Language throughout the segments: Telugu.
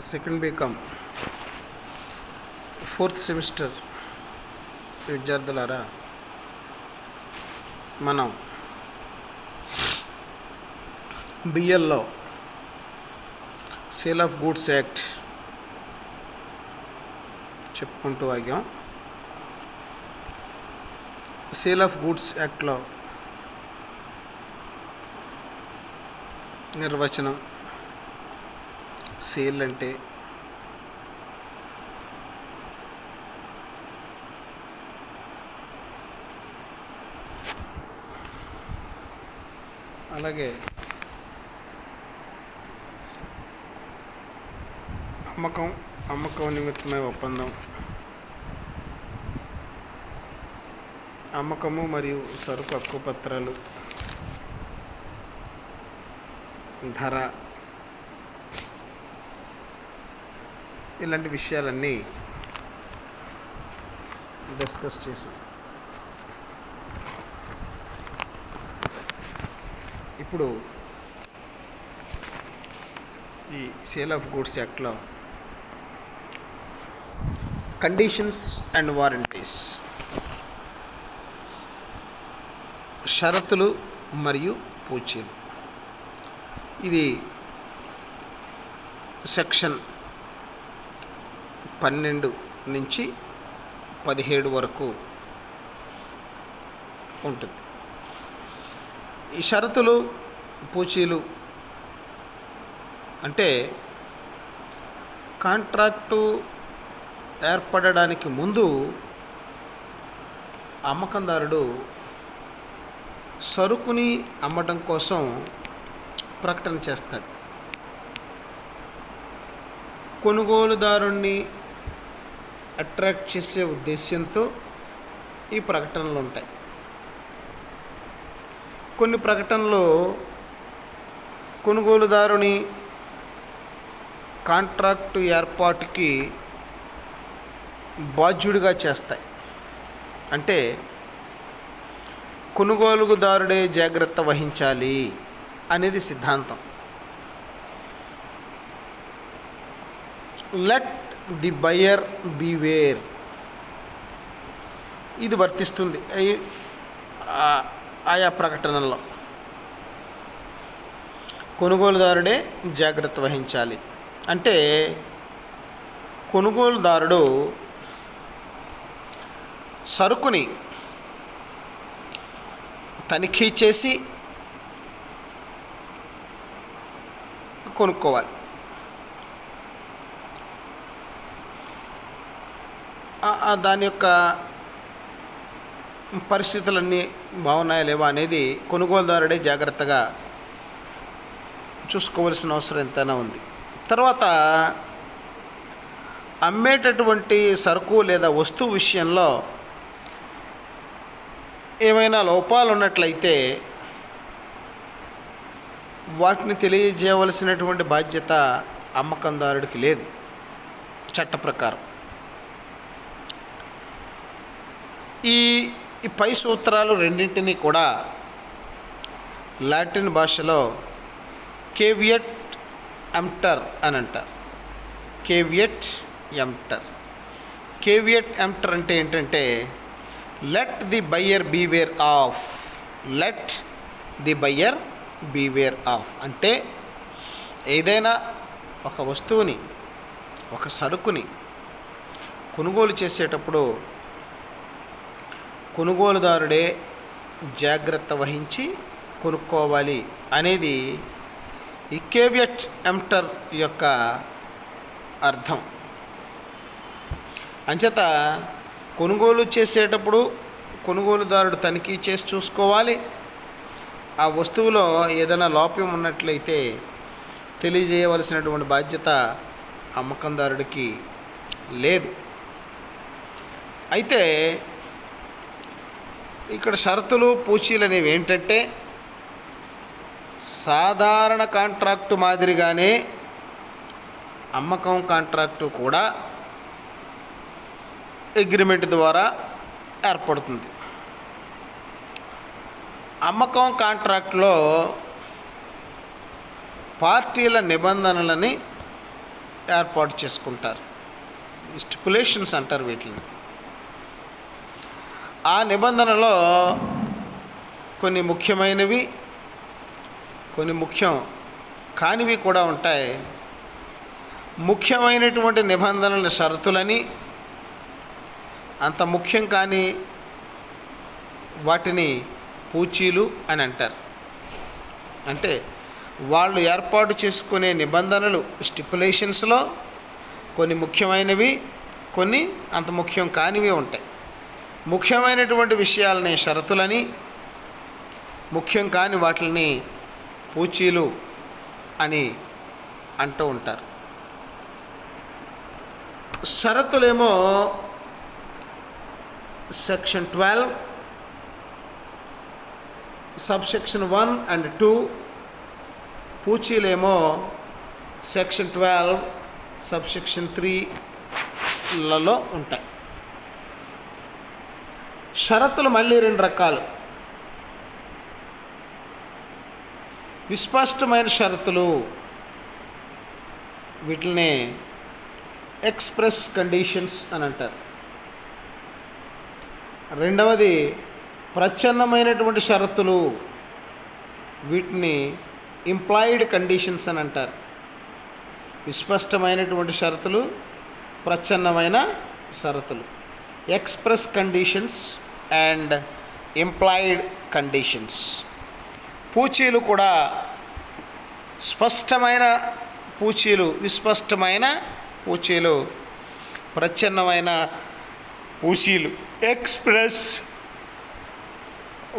సెకండ్ బీకామ్ ఫోర్త్ సెమిస్టర్ విద్యార్థులారా, మనం బిఎల్లో సేల్ ఆఫ్ గూడ్స్ యాక్ట్ చెప్పుకుంటూ ఆగాం. సేల్ ఆఫ్ గూడ్స్ యాక్ట్లో నిర్వచనం, సేల్ అంటే అలాగే అమ్మకం నిమిత్తమై ఒప్పందం, అమ్మకము మరియు సరుకు హక్కుపత్రాలు, ధర, ఇలాంటి విషయాలన్నీ డిస్కస్ చేసాం. ఇప్పుడు ఈ సేల్ ఆఫ్ గూడ్స్ యాక్ట్లో కండిషన్స్ అండ్ వారంటీస్, షరతులు మరియు పూచీలు, ఇది సెక్షన్ 12 నుంచి 17 వరకు ఉంటుంది. ఈ షరతులు పూచీలు అంటే కాంట్రాక్టు ఏర్పడడానికి ముందు అమ్మకందారుడు సరుకుని అమ్మటం కోసం ప్రకటన చేస్తాడు. కొనుగోలుదారుణ్ణి అట్రాక్ట్ చేసే ఉద్దేశ్యంతో ఈ ప్రకటనలు ఉంటాయి. కొన్ని ప్రకటనలు కొనుగోలుదారుని కాంట్రాక్టు ఏర్పాటుకి బాధ్యుడిగా చేస్తాయి. అంటే కొనుగోలుదారుడే జాగ్రత్త వహించాలి అనేది సిద్ధాంతం. లెట్ ది బయర్ బీవేర్, ఇది వర్తిస్తుంది ఆయా ప్రకటనల్లో. కొనుగోలుదారుడే జాగ్రత్త వహించాలి అంటే కొనుగోలుదారుడు సరుకుని తనిఖీ చేసి కొనుక్కోవాలి. దాని యొక్క పరిస్థితులన్నీ బాగున్నాయా లేవా అనేది కొనుగోలుదారుడే జాగ్రత్తగా చూసుకోవాల్సిన అవసరం ఎంతైనా ఉంది. తర్వాత అమ్మేటటువంటి సరుకు లేదా వస్తువు విషయంలో ఏమైనా లోపాలు ఉన్నట్లయితే వాటిని తెలియజేయవలసినటువంటి బాధ్యత అమ్మకందారుడికి లేదు చట్ట ప్రకారం. ఈ పై సూత్రాలు రెండింటినీ కూడా లాటిన్ భాషలో కేవియట్ ఎంప్టర్ అని అంటారు. కేవియట్ ఎంప్టర్. కేవియట్ ఎంప్టర్ అంటే ఏంటంటే let the buyer beware of. Let the buyer beware of అంటే ఏదైనా ఒక వస్తువుని, ఒక సరుకుని కొనుగోలు చేసేటప్పుడు కొనుగోలుదారుడే జాగ్రత్త వహించి కొనుక్కోవాలి అనేది ఈ కేవియట్ ఎంప్టర్ యొక్క అర్థం. అంచేత కొనుగోలు చేసేటప్పుడు కొనుగోలుదారుడు తనిఖీ చేసి చూసుకోవాలి. ఆ వస్తువులో ఏదైనా లోపం ఉన్నట్లయితే తెలియజేయవలసినటువంటి బాధ్యత అమ్మకందారుడికి లేదు. అయితే ఇక్కడ షరతులు పూచీలు అనేవి ఏంటంటే సాధారణ కాంట్రాక్టు మాదిరిగానే అమ్మకం కాంట్రాక్టు కూడా అగ్రిమెంట్ ద్వారా ఏర్పడుతుంది. అమ్మకం కాంట్రాక్ట్లో పార్టీల నిబంధనలని ఏర్పాటు చేసుకుంటారు. స్టిపులేషన్స్ అంటారు వీటిని. ఆ నిబంధనలో కొన్ని ముఖ్యమైనవి, కొన్ని ముఖ్యం కానివి కూడా ఉంటాయి. ముఖ్యమైనటువంటి నిబంధనల షరతులని, అంత ముఖ్యం కాని వాటిని పూచీలు అని అంటారు. అంటే వాళ్ళు ఏర్పాటు చేసుకునే నిబంధనలు, స్టిపులేషన్స్లో కొన్ని ముఖ్యమైనవి, కొన్ని అంత ముఖ్యం కానివి ఉంటాయి. ముఖ్యమైనటువంటి విషయాలని షరతులని, ముఖ్యం కాని వాటిని పూచీలు అని అంటూ ఉంటారు. షరతులేమో సెక్షన్ 12 సబ్సెక్షన్ 1 and 2, పూచీలేమో సెక్షన్ 12 సబ్సెక్షన్ 3లలో ఉంటాయి. షరతులు మళ్ళీ 2 రకాలు. విస్పష్టమైన షరతులు, వీటిని ఎక్స్ప్రెస్ కండిషన్స్ అని అంటారు. రెండవది ప్రచ్ఛన్నమైనటువంటి షరతులు, వీటిని ఇంప్లాయిడ్ కండిషన్స్ అని అంటారు. విస్పష్టమైనటువంటి షరతులు, ప్రచ్ఛన్నమైన షరతులు, express conditions and implied conditions. పూచీలు కూడా స్పష్టమైన పూచీలు, విస్పష్టమైన పూచీలు, ప్రచ్ఛన్నమైన పూచీలు, express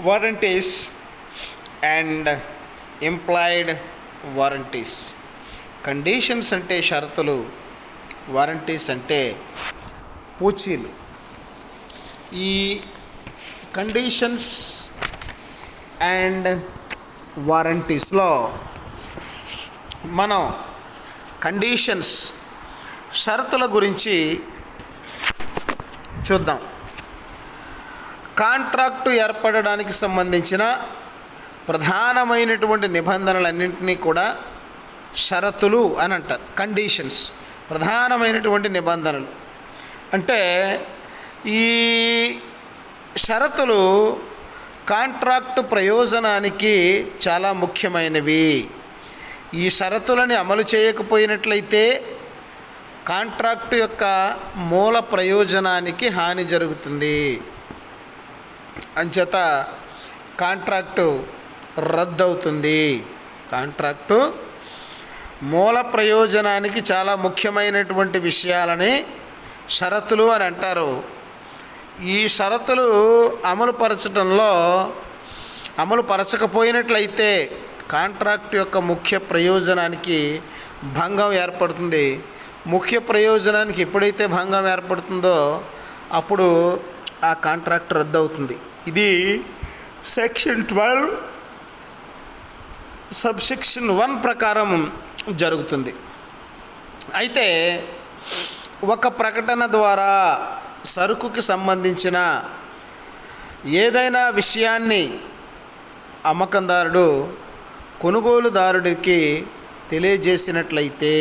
warranties and implied warranties. Conditions అంటే షరతులు, వారంటీస్ అంటే పూచీలు. ఈ కండిషన్స్ అండ్ వారంటీస్లో మనం కండిషన్స్, షరతుల గురించి చూద్దాం. కాంట్రాక్టు ఏర్పడడానికి సంబంధించిన ప్రధానమైనటువంటి నిబంధనలన్నింటినీ కూడా షరతులు అని అంటారు. కండిషన్స్, ప్రధానమైనటువంటి నిబంధనలు. అంటే ఈ షరతులు కాంట్రాక్టు ప్రయోజనానికి చాలా ముఖ్యమైనవి. ఈ షరతులని అమలు చేయకపోయినట్లయితే కాంట్రాక్టు యొక్క మూల ప్రయోజనానికి హాని జరుగుతుంది. అంచేత కాంట్రాక్టు రద్దవుతుంది. కాంట్రాక్టు మూల ప్రయోజనానికి చాలా ముఖ్యమైనటువంటి విషయాలని షరతులు అని అంటారు. ఈ షరతులు అమలు పరచకపోయినట్లయితే కాంట్రాక్ట్ యొక్క ముఖ్య ప్రయోజనానికి భంగం ఏర్పడుతుంది. ముఖ్య ప్రయోజనానికి ఎప్పుడైతే భంగం ఏర్పడుతుందో అప్పుడు ఆ కాంట్రాక్ట్ రద్దు అవుతుంది. ఇది సెక్షన్ 12 సబ్సెక్షన్ 1 ప్రకారం జరుగుతుంది. అయితే ఒక ప్రకటన ద్వారా సరుకుకి సంబంధించిన ఏదైనా విషయాన్ని అమ్మకందారుడు కొనుగోలుదారుడికి తెలియజేసినట్లయితే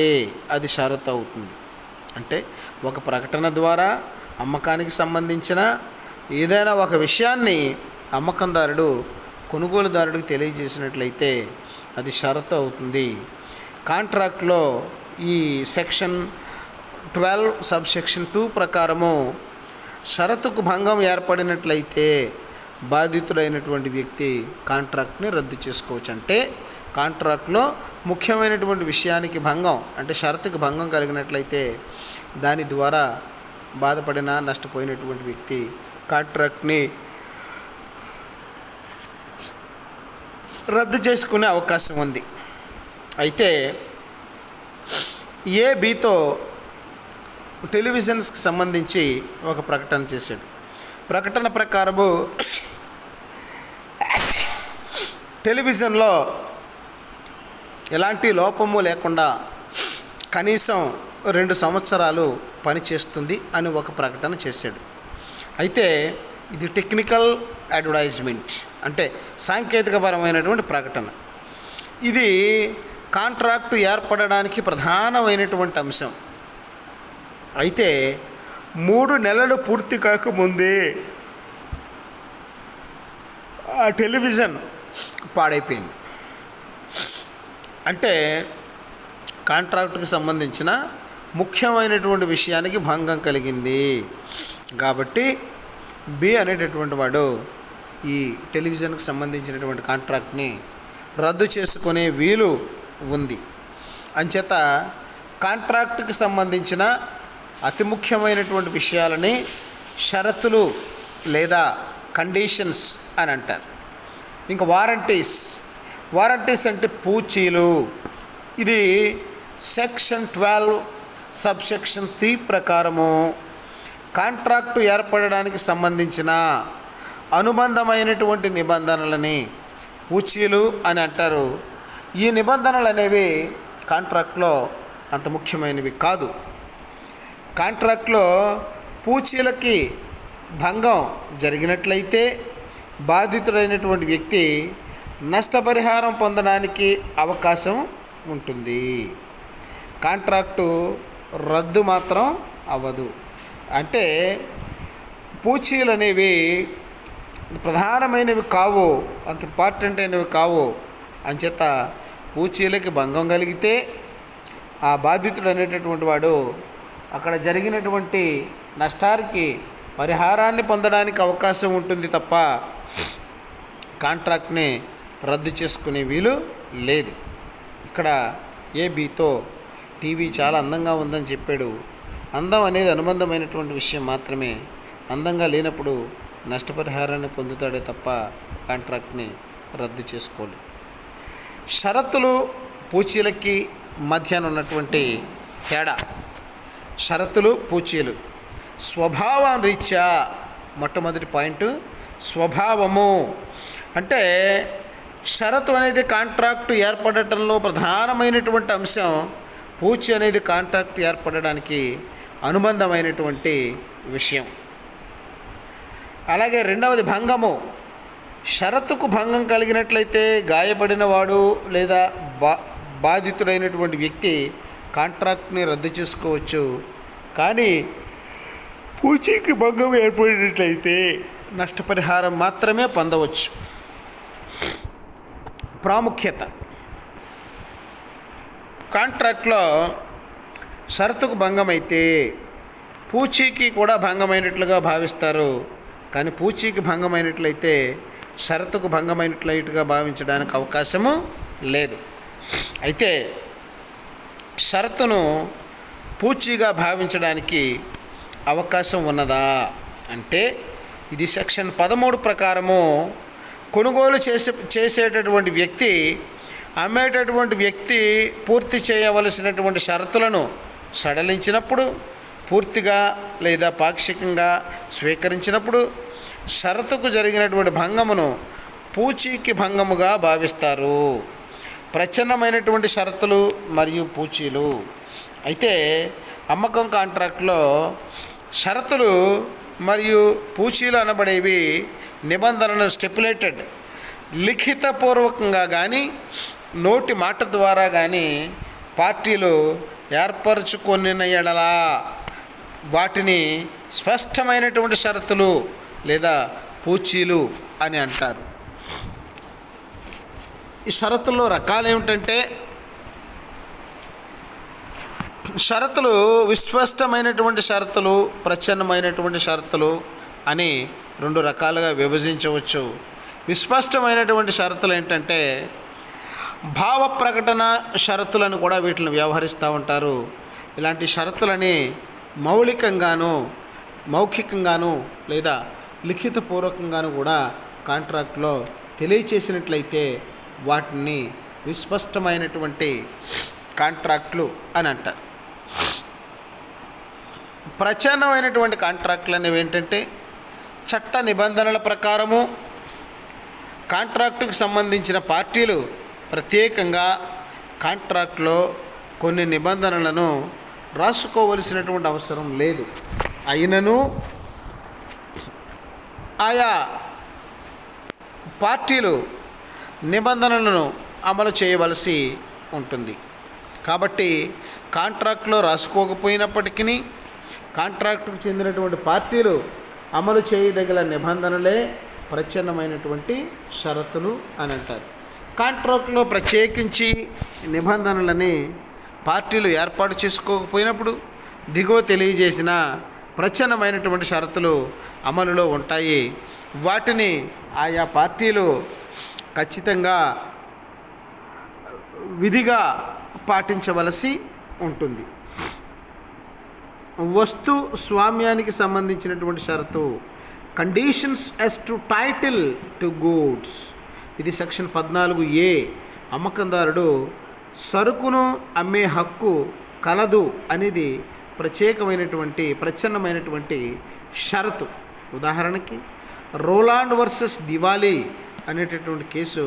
అది షరతు అవుతుంది. అంటే ఒక ప్రకటన ద్వారా అమ్మకానికి సంబంధించిన ఏదైనా ఒక విషయాన్ని అమ్మకందారుడు కొనుగోలుదారుడికి తెలియజేసినట్లయితే అది షరతు అవుతుంది. కాంట్రాక్ట్లో ఈ సెక్షన్ 12 సబ్సెక్షన్ 2 ప్రకారము షరతుకు భంగం ఏర్పడినట్లయితే బాధితుడైనటువంటి వ్యక్తి కాంట్రాక్ట్ని రద్దు చేసుకోవచ్చు. అంటే కాంట్రాక్ట్లో ముఖ్యమైనటువంటి విషయానికి భంగం, అంటే షరతుకి భంగం కలిగినట్లయితే దాని ద్వారా బాధపడిన నష్టపోయినటువంటి వ్యక్తి కాంట్రాక్ట్ని రద్దు చేసుకునే అవకాశం ఉంది. అయితే ఏబితో టెలివిజన్స్కి సంబంధించి ఒక ప్రకటన చేశాడు. ప్రకటన ప్రకారము టెలివిజన్లో ఎలాంటి లోపము లేకుండా కనీసం 2 సంవత్సరాలు పనిచేస్తుంది అని ఒక ప్రకటన చేశాడు. అయితే ఇది టెక్నికల్ అడ్వర్టైజ్మెంట్, అంటే సాంకేతికపరమైనటువంటి ప్రకటన. ఇది కాంట్రాక్టు ఏర్పడడానికి ప్రధానమైనటువంటి అంశం. అయితే 3 నెలలు పూర్తి కాకముందే ఆ టెలివిజన్ పాడైపోయింది. అంటే కాంట్రాక్టుకి సంబంధించిన ముఖ్యమైనటువంటి విషయానికి భంగం కలిగింది. కాబట్టి బి అనేటటువంటి వాడు ఈ టెలివిజన్కి సంబంధించినటువంటి కాంట్రాక్ట్ని రద్దు చేసుకునే వీలు ఉంది. అంచేత కాంట్రాక్టుకి సంబంధించిన అతి ముఖ్యమైనటువంటి విషయాలని షరతులు లేదా కండిషన్స్ అని అంటారు. ఇంకా వారంటీస్ అంటే పూచీలు. ఇది సెక్షన్ 12 సబ్సెక్షన్ 3 ప్రకారము కాంట్రాక్టు ఏర్పడడానికి సంబంధించిన అనుబంధమైనటువంటి నిబంధనలని పూచీలు అని అంటారు. ఈ నిబంధనలు అనేవి కాంట్రాక్ట్లో అంత ముఖ్యమైనవి కాదు. కాంట్రాక్ట్లో పూచీలకి భంగం జరిగినట్లయితే బాధితుడైనటువంటి వ్యక్తి నష్టపరిహారం పొందడానికి అవకాశం ఉంటుంది. కాంట్రాక్టు రద్దు మాత్రం అవ్వదు. అంటే పూచీలు అనేవి ప్రధానమైనవి కావు, అంత ఇంపార్టెంట్ అయినవి కావు. అంచేత పూచీలకి భంగం కలిగితే ఆ బాధితుడు అనేటటువంటి వాడు అక్కడ జరిగినటువంటి నష్టానికి పరిహారాన్ని పొందడానికి అవకాశం ఉంటుంది తప్ప కాంట్రాక్ట్ని రద్దు చేసుకునే వీలు లేదు. ఇక్కడ ఏబీతో టీవీ చాలా అందంగా ఉందని చెప్పాడు. అందం అనేది అనుబంధమైనటువంటి విషయం మాత్రమే. అందంగా లేనప్పుడు నష్టపరిహారాన్ని పొందుతాడే తప్ప కాంట్రాక్ట్ని రద్దు చేసుకోలేదు. షరతులు పూచీలకి మధ్యన ఉన్నటువంటి తేడా. షరతులు పూచీలు స్వభావం రీత్యా మొట్టమొదటి పాయింట్ స్వభావము. అంటే షరతు అనేది కాంట్రాక్టు ఏర్పడటంలో ప్రధానమైనటువంటి అంశం. పూచి అనేది కాంట్రాక్టు ఏర్పడడానికి అనుబంధమైనటువంటి విషయం. అలాగే రెండవది భంగము. షరతుకు భంగం కలిగినట్లయితే గాయపడిన వాడు లేదా బాధితుడైనటువంటి వ్యక్తి కాంట్రాక్ట్ని రద్దు చేసుకోవచ్చు. కానీ పూచీకి భంగం ఏర్పడినట్లయితే నష్టపరిహారం మాత్రమే పొందవచ్చు. ప్రాముఖ్యత. కాంట్రాక్ట్లో షరతుకు భంగమైతే పూచీకి కూడా భంగమైనట్లుగా భావిస్తారు. కానీ పూచీకి భంగమైనట్లయితే షరతుకు భంగమైనట్లుగా భావించడానికి అవకాశము లేదు. అయితే షరతును పూచీగా భావించడానికి అవకాశం ఉన్నదా అంటే ఇది సెక్షన్ 13 ప్రకారము కొనుగోలు చేసేటటువంటి వ్యక్తి అమ్మేటటువంటి వ్యక్తి పూర్తి చేయవలసినటువంటి షరతులను సడలించినప్పుడు, పూర్తిగా లేదా పాక్షికంగా స్వీకరించినప్పుడు షరతుకు జరిగినటువంటి భంగమును పూచీకి భంగముగా భావిస్తారు. ప్రచ్ఛన్నమైనటువంటి షరతులు మరియు పూచీలు. అయితే అమ్మకం కాంట్రాక్ట్లో షరతులు మరియు పూచీలు అనబడేవి నిబంధనలు స్టెపులేటెడ్ లిఖితపూర్వకంగా కానీ నోటి మాట ద్వారా కానీ పార్టీలు ఏర్పరచుకొనిన యెడల వాటిని స్పష్టమైనటువంటి షరతులు లేదా పూచీలు అని అంటారు. ఈ షరతుల్లో రకాలు ఏమిటంటే షరతులు విస్పష్టమైనటువంటి షరతులు, ప్రచ్ఛన్నమైనటువంటి షరతులు అని 2 రకాలుగా విభజించవచ్చు. విస్పష్టమైనటువంటి షరతులు ఏంటంటే భావ ప్రకటన షరతులను కూడా వీటిని వ్యవహరిస్తూ ఉంటారు. ఇలాంటి షరతులని మౌఖికంగాను లేదా లిఖితపూర్వకంగాను కూడా కాంట్రాక్ట్లో తెలియచేసినట్లయితే వాటిని విస్పష్టమైనటువంటి కాంట్రాక్ట్లు అని అంటారు. ప్రచ్ఛన్నమైనటువంటి కాంట్రాక్ట్లు అనేవి ఏంటంటే చట్ట నిబంధనల ప్రకారము కాంట్రాక్టుకు సంబంధించిన పార్టీలు ప్రత్యేకంగా కాంట్రాక్ట్లో కొన్ని నిబంధనలను రాసుకోవలసినటువంటి అవసరం లేదు. అయినను ఆయా పార్టీలు నిబంధనలను అమలు చేయవలసి ఉంటుంది. కాబట్టి కాంట్రాక్ట్లో రాసుకోకపోయినప్పటికీ కాంట్రాక్టుకు చెందినటువంటి పార్టీలు అమలు చేయదగిన నిబంధనలే ప్రచ్ఛన్నమైనటువంటి షరతులు అని అంటారు. కాంట్రాక్టులో ప్రత్యేకించి నిబంధనలని పార్టీలు ఏర్పాటు చేసుకోకపోయినప్పుడు దిగువ తెలియజేసిన ప్రచ్ఛన్నమైనటువంటి షరతులు అమలులో ఉంటాయి. వాటిని ఆయా పార్టీలు ఖచ్చితంగా విధిగా పాటించవలసి ఉంటుంది. వస్తు స్వామ్యానికి సంబంధించినటువంటి షరతు conditions as to title to goods. ఇది సెక్షన్ 14A. అమ్మకందారుడు సరుకును అమ్మే హక్కు కలదు అనేది ప్రచ్ఛన్నమైనటువంటి షరతు. ఉదాహరణకి రోలాండ్ వర్సెస్ దివాళీ అనేటటువంటి కేసు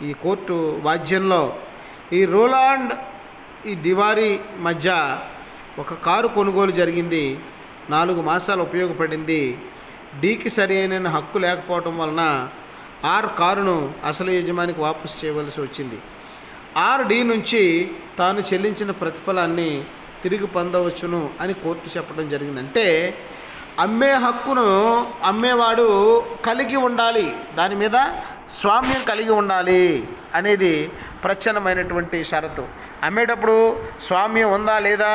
ఈ కోర్టు వాద్యంలో ఈ రోలాండ్ ఈ దివాళీ మధ్య ఒక కారు కొనుగోలు జరిగింది. 4 మాసాలు ఉపయోగపడింది. డీకి సరి అయిన హక్కు లేకపోవటం వలన ఆర్ కారును అసలు యజమానికి వాపసు చేయవలసి వచ్చింది. డి నుంచి తాను చెల్లించిన ప్రతిఫలాన్ని తిరిగి పొందవచ్చును అని కోర్టు చెప్పడం జరిగింది. అంటే అమ్మే హక్కును అమ్మేవాడు కలిగి ఉండాలి, దాని మీద స్వామ్యం కలిగి ఉండాలి అనేది ప్రచ్ఛన్నమైనటువంటి షరతు. అమ్మేటప్పుడు స్వామ్యం ఉందా లేదా,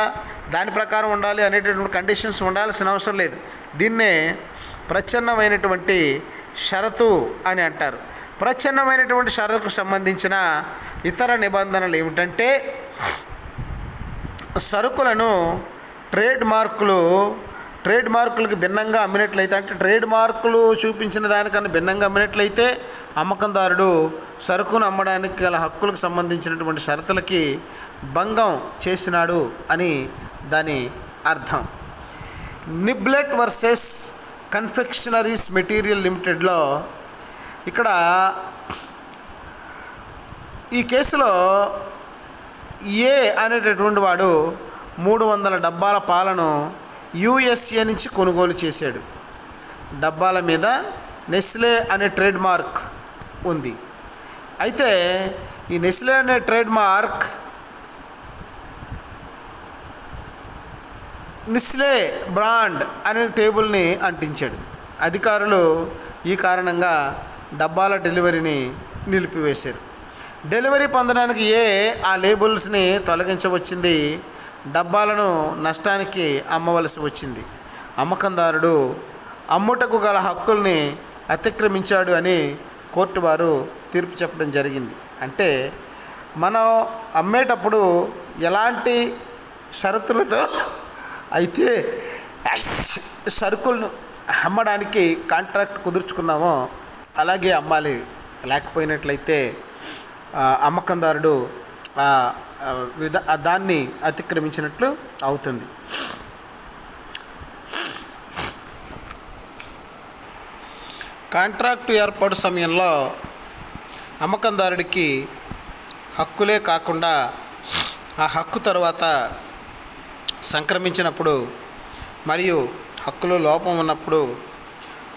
దాని ప్రకారం ఉండాలి అనేటటువంటి కండిషన్స్ ఉండాల్సిన అవసరం లేదు. దీన్నే ప్రచ్ఛన్నమైనటువంటి షరతు అని అంటారు. ప్రచ్ఛన్నమైనటువంటి షరతుకు సంబంధించిన ఇతర నిబంధనలు ఏమిటంటే సరుకులను ట్రేడ్ మార్కులకు భిన్నంగా అమ్మినట్లయితే, అంటే ట్రేడ్ మార్కులు చూపించిన దానికన్నా భిన్నంగా అమ్మినట్లయితే అమ్మకందారుడు సరుకును అమ్మడానికి గల హక్కులకు సంబంధించినటువంటి షరతులకి భంగం చేసినాడు అని దాని అర్థం. నిబ్లెట్ వర్సెస్ కన్ఫెక్షనరీస్ మెటీరియల్ లిమిటెడ్లో ఇక్కడ ఈ కేసులో ఏ అనేటటువంటి వాడు 300 డబ్బాల పాలను USA నుంచి కొనుగోలు చేశాడు. డబ్బాల మీద నెస్లే అనే ట్రేడ్ మార్క్ ఉంది. అయితే ఈ నెస్లే అనే ట్రేడ్ మార్క్ నెస్లే బ్రాండ్ అనే టేబుల్ని అంటించాడు. అధికారులు ఈ కారణంగా డబ్బాల డెలివరీని నిలిపివేశారు. డెలివరీ పొందడానికి ఆ లేబుల్స్ని తొలగించవచ్చింది. డబ్బాలను నష్టానికి అమ్మవలసి వచ్చింది. అమ్మకందారుడు అమ్ముటకు గల హక్కుల్ని అతిక్రమించాడు అని కోర్టు వారు తీర్పు చెప్పడం జరిగింది. అంటే మనం అమ్మేటప్పుడు ఎలాంటి షరతులతో అయితే సరుకులను అమ్మడానికి కాంట్రాక్ట్ కుదుర్చుకున్నామో అలాగే అమ్మాలి. లేకపోయినట్లయితే అమ్మకందారుడు దాన్ని అతిక్రమించినట్లు అవుతుంది. కాంట్రాక్టు ఏర్పాటు సమయంలో అమ్మకందారుడికి హక్కులే కాకుండా ఆ హక్కు తర్వాత సంక్రమించినప్పుడు మరియు హక్కులో లోపం ఉన్నప్పుడు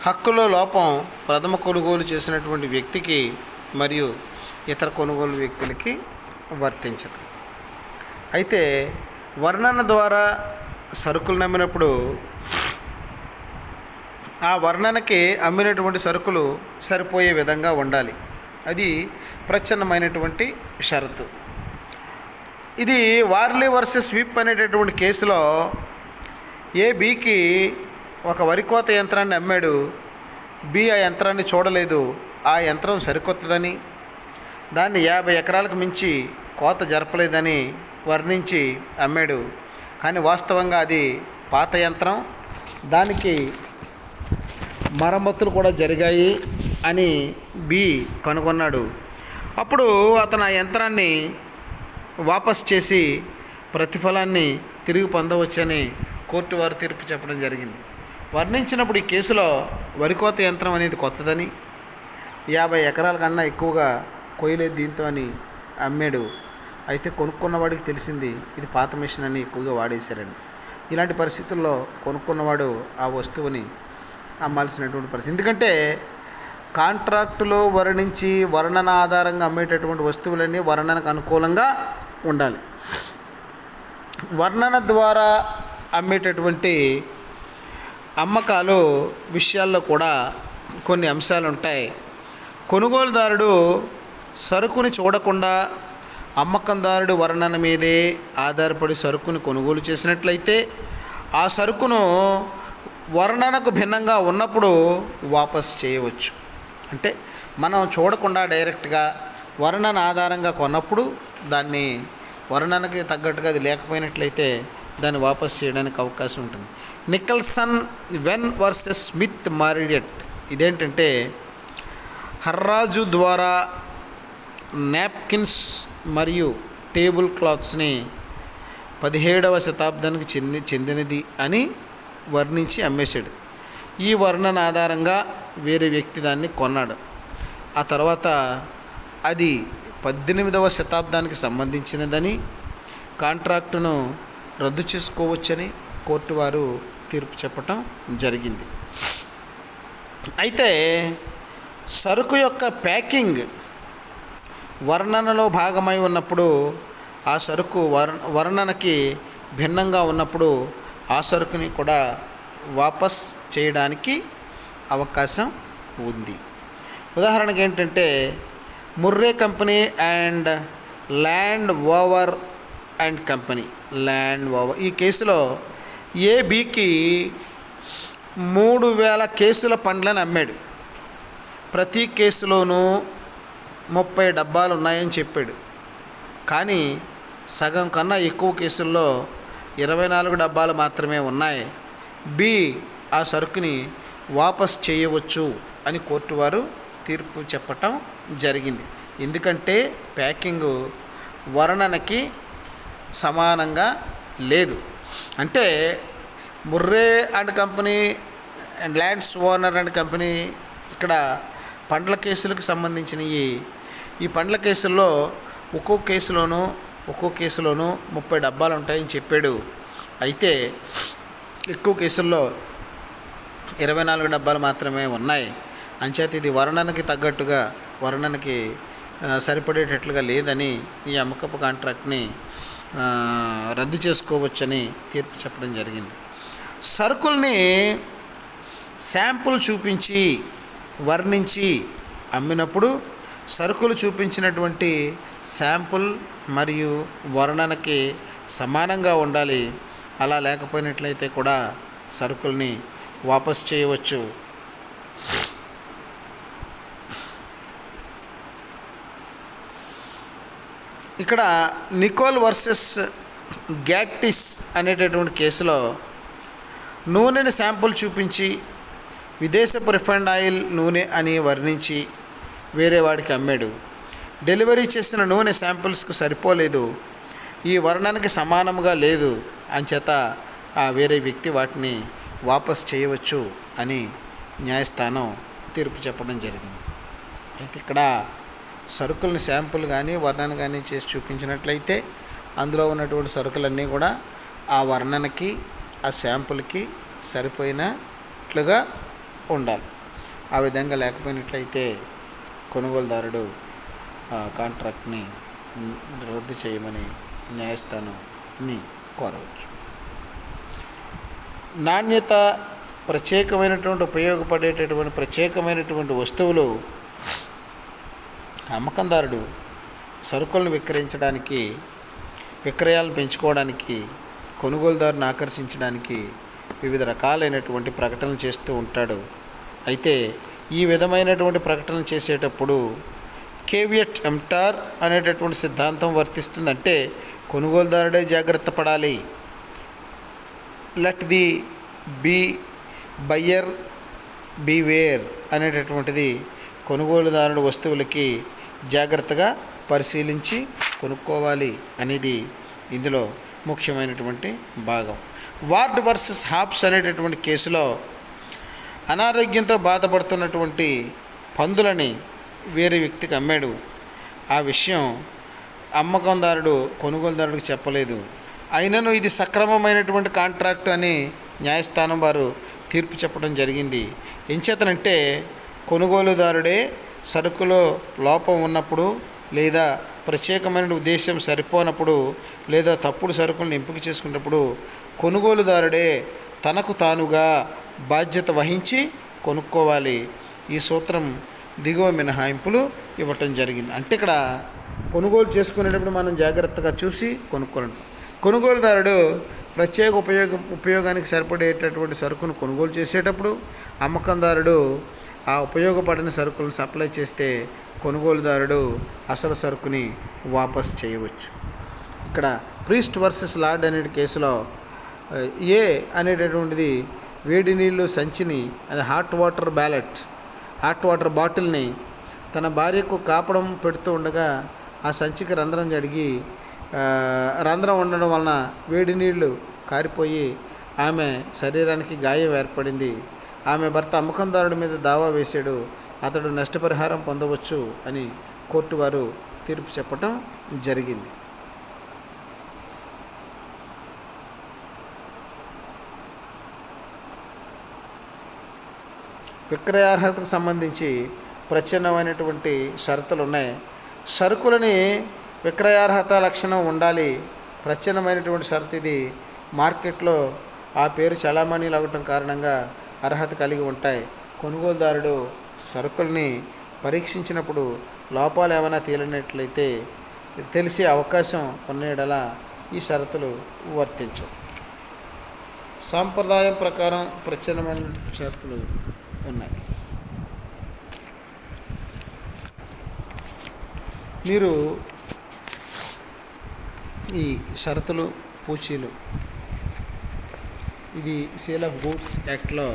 హక్కులో లోపం ప్రథమ కొనుగోలు చేసినటువంటి వ్యక్తికి మరియు ఇతర కొనుగోలు వ్యక్తులకి వర్తించదు. అయితే వర్ణన ద్వారా సరుకులు నమ్మినప్పుడు ఆ వర్ణనకి అమ్మినటువంటి సరుకులు సరిపోయే విధంగా ఉండాలి. అది ప్రచ్ఛన్నమైనటువంటి షరతు. ఇది వార్లీ వర్సెస్ విప్ అనేటటువంటి కేసులో బికి ఒక వరికోత యంత్రాన్ని అమ్మాడు. బి ఆ యంత్రాన్ని చూడలేదు. ఆ యంత్రం సరికొత్తదని, దాన్ని 50 ఎకరాలకు మించి కోత జరపలేదని వర్ణించి అమ్మాడు. కానీ వాస్తవంగా అది పాత యంత్రం, దానికి మరమ్మతులు కూడా జరిగాయి అని బి కనుగొన్నాడు. అప్పుడు అతను ఆ యంత్రాన్ని వాపస్ చేసి ప్రతిఫలాన్ని తిరిగి పొందవచ్చని కోర్టు వారు తీర్పు చెప్పడం జరిగింది. వర్ణించినప్పుడు ఈ కేసులో వరికోత యంత్రం అనేది కొత్తదని, 50 ఎకరాల కన్నా ఎక్కువగా కొయ్యలేదు దీంతో అని అమ్మాడు. అయితే కొనుక్కున్నవాడికి తెలిసింది ఇది పాత మిషన్ అని ఎక్కువగా వాడేశారని. ఇలాంటి పరిస్థితుల్లో కొనుక్కున్నవాడు ఆ వస్తువుని అమ్మాల్సినటువంటి పరిస్థితి. ఎందుకంటే కాంట్రాక్టులో వర్ణించి వర్ణన ఆధారంగా అమ్మేటటువంటి వస్తువులన్నీ వర్ణనకు అనుకూలంగా ఉండాలి. వర్ణన ద్వారా అమ్మేటటువంటి అమ్మకాలు విషయాల్లో కూడా కొన్ని అంశాలు ఉంటాయి. కొనుగోలుదారుడు సరుకుని చూడకుండా అమ్మకందారుడు వర్ణన మీదే ఆధారపడి సరుకుని కొనుగోలు చేసినట్లయితే ఆ సరుకును వర్ణనకు భిన్నంగా ఉన్నప్పుడు వాపస్ చేయవచ్చు. అంటే మనం చూడకుండా డైరెక్ట్గా వర్ణన ఆధారంగా కొన్నప్పుడు దాన్ని వర్ణనకి తగ్గట్టుగా అది లేకపోయినట్లయితే దాన్ని వాపస్ చేయడానికి అవకాశం ఉంటుంది. నికల్సన్ వెన్ వర్సెస్ స్మిత్ మారిడెట్ ఇదేంటంటే హర్రాజు ద్వారా నాప్కిన్స్ మరియు టేబుల్ క్లాత్స్ని 17వ శతాబ్దానికి చెందినది అని వర్ణించి అమ్మేశాడు. ఈ వర్ణన ఆధారంగా వేరే వ్యక్తి దాన్ని కొన్నాడు. ఆ తర్వాత అది 18వ శతాబ్దానికి సంబంధించినదని కాంట్రాక్టును రద్దు చేసుకోవచ్చని కోర్టు వారు తీర్పు చెప్పటం జరిగింది. అయితే సరుకు యొక్క ప్యాకింగ్ వర్ణనలో భాగమై ఉన్నప్పుడు ఆ సరుకు వర్ణనకి భిన్నంగా ఉన్నప్పుడు ఆ సరుకుని కూడా వాపస్ చేయడానికి అవకాశం ఉంది. ఉదాహరణకి ఏంటంటే Murray company and land over and company ఈ కేసులో ఏబీకి 3000 కేసుల పండ్లను అమ్మాడు. ప్రతి కేసులోనూ 30 డబ్బాలు ఉన్నాయని చెప్పాడు. కానీ సగం కన్నా ఎక్కువ కేసుల్లో 24 డబ్బాలు మాత్రమే ఉన్నాయి. బి ఆ సరుకుని వాపస్ చేయవచ్చు అని కోర్టు వారు తీర్పు చెప్పటం జరిగింది. ఎందుకంటే ప్యాకింగ్ వర్ణనకి సమానంగా లేదు. అంటే Murray and company and lands owner and company ఇక్కడ పండ్ల కేసులకు సంబంధించినవి. ఈ పండ్ల కేసుల్లో ఒక్కో కేసులోనూ 30 డబ్బాలు ఉంటాయని చెప్పాడు. అయితే ఎక్కువ కేసుల్లో 24 డబ్బాలు మాత్రమే ఉన్నాయి. అంచేత ఇది వర్ణనకి తగ్గట్టుగా వర్ణనకి సరిపడేటట్లుగా లేదని ఈ అమ్మకపు కాంట్రాక్ట్ని రద్దు చేసుకోవచ్చని తీర్పు చెప్పడం జరిగింది. సరుకుల్ని శాంపుల్ చూపించి వర్ణించి అమ్మినప్పుడు సరుకులు చూపించినటువంటి శాంపుల్ మరియు వర్ణనకి సమానంగా ఉండాలి. అలా లేకపోయినట్లయితే కూడా సరుకుల్ని వాపస్ చేయవచ్చు. ఇక్కడ నికోల్ వర్సెస్ గ్యాటిస్ అనేటటువంటి కేసులో నూనెని శాంపుల్ చూపించి విదేశపు రిఫైండ్ ఆయిల్ నూనె అని వర్ణించి వేరే వాడికి అమ్మాడు. డెలివరీ చేసిన నూనె శాంపుల్స్కు సరిపోలేదు, ఈ వర్ణనకి సమానంగా లేదు అంచేత ఆ వేరే వ్యక్తి వాటిని వాపస్ చేయవచ్చు అని న్యాయస్థానం తీర్పు చెప్పడం జరిగింది. అయితే ఇక్కడ సరుకులను శాంపుల్ కానీ వర్ణన కానీ చేసి చూపించినట్లయితే అందులో ఉన్నటువంటి సరుకులన్నీ కూడా ఆ వర్ణనకి ఆ శాంపుల్కి సరిపోయినట్లుగా ఉండాలి. ఆ విధంగా లేకపోయినట్లయితే కొనుగోలుదారుడు కాంట్రాక్ట్ని రద్దు చేయమని న్యాయస్థానాన్ని కోరవచ్చు. నాణ్యత ప్రత్యేకమైనటువంటి వస్తువులు అమ్మకందారుడు సరుకులను విక్రయాలను పెంచుకోవడానికి కొనుగోలుదారుని ఆకర్షించడానికి వివిధ రకాలైనటువంటి ప్రకటనలు చేస్తూ ఉంటాడు. అయితే ఈ విధమైనటువంటి ప్రకటనలు చేసేటప్పుడు కేవియట్ ఎంప్టార్ అనేటటువంటి సిద్ధాంతం వర్తిస్తుందంటే కొనుగోలుదారుడే జాగ్రత్త పడాలి. లెట్ ది బయ్యర్ బీవేర్ అనేటటువంటిది కొనుగోలుదారుడు వస్తువులకి జాగ్రత్తగా పరిశీలించి కొనుక్కోవాలి అనేది ఇందులో ముఖ్యమైనటువంటి భాగం. వార్డ్ వర్సెస్ హాబ్స్ అనేటటువంటి కేసులో అనారోగ్యంతో బాధపడుతున్నటువంటి పందులని వేరే వ్యక్తికి అమ్మాడు. ఆ విషయం అమ్మకందారుడు కొనుగోలుదారుడికి చెప్పలేదు. అయినను ఇది సక్రమమైనటువంటి కాంట్రాక్టు అని న్యాయస్థానం వారు తీర్పు చెప్పడం జరిగింది. ఎంచేతనంటే కొనుగోలుదారుడే సరుకులో లోపం ఉన్నప్పుడు లేదా ప్రత్యేకమైన ఉద్దేశం సరిపోనప్పుడు లేదా తప్పుడు సరుకులను ఎంపిక చేసుకున్నప్పుడు కొనుగోలుదారుడే తనకు తానుగా బాధ్యత వహించి కొనుక్కోవాలి. ఈ సూత్రం దిగువ మినహాయింపులు ఇవ్వటం జరిగింది. అంటే ఇక్కడ కొనుగోలు చేసుకునేటప్పుడు మనం జాగ్రత్తగా చూసి కొనుక్కోవాలి. కొనుగోలుదారుడు ప్రత్యేక ఉపయోగానికి సరిపడేటటువంటి సరుకును కొనుగోలు చేసేటప్పుడు అమ్మకందారుడు ఆ ఉపయోగపడిన సరుకులను సప్లై చేస్తే కొనుగోలుదారుడు అసలు సరుకుని వాపస్ చేయవచ్చు. ఇక్కడ ప్రీస్ట్ వర్సెస్ లార్డ్ అనే కేసులో ఏ అనేటటువంటిది వేడి నీళ్ళు సంచిని, అది హాట్ వాటర్ బాటిల్ని తన భార్యకు కాపడం పెడుతూ ఉండగా ఆ సంచికి రంధ్రం జరిగి రంధ్రం ఉండడం వలన వేడి నీళ్లు కారిపోయి ఆమె శరీరానికి గాయం ఏర్పడింది. ఆమె భర్త అమ్మకందారుడి మీద దావా వేశాడు. అతడు నష్టపరిహారం పొందవచ్చు అని కోర్టు వారు తీర్పు చెప్పటం జరిగింది. విక్రయార్హతకు సంబంధించి ప్రచ్ఛన్నమైనటువంటి షరతులు ఉన్నాయి. సరుకులని విక్రయార్హత లక్షణం ఉండాలి. ప్రచ్ఛన్నమైనటువంటి షరతు ఇది. మార్కెట్లో ఆ పేరు చలామణీలు అవ్వటం కారణంగా అర్హత కలిగి ఉంటాయి. కొనుగోలుదారుడు సరుకుల్ని పరీక్షించినప్పుడు లోపాలు ఏమైనా తేలినట్లయితే తెలిసే అవకాశం ఉన్న యెడల ఈ షరతులు వర్తించవు. సాంప్రదాయం ప్రకారం ప్రచ్ఛన్నమైన షరతులు ఉన్నాయి. మీరు ఈ షరతులు, పూచీలు ఇది సేల్ ఆఫ్ గూడ్స్ యాక్ట్లో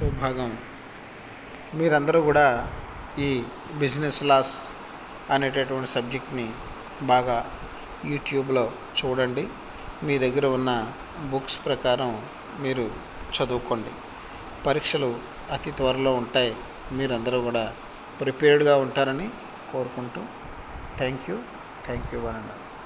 ఓ భాగం. మీరందరూ కూడా ఈ బిజినెస్ లాస్ అనేటటువంటి సబ్జెక్ట్ని బాగా యూట్యూబ్లో చూడండి. మీ దగ్గర ఉన్న బుక్స్ ప్రకారం మీరు చదువుకోండి. పరీక్షలు అతి త్వరలో ఉంటాయి. మీరందరూ కూడా ప్రిపేర్డ్గా ఉంటారని కోరుకుంటూ thank you one and all.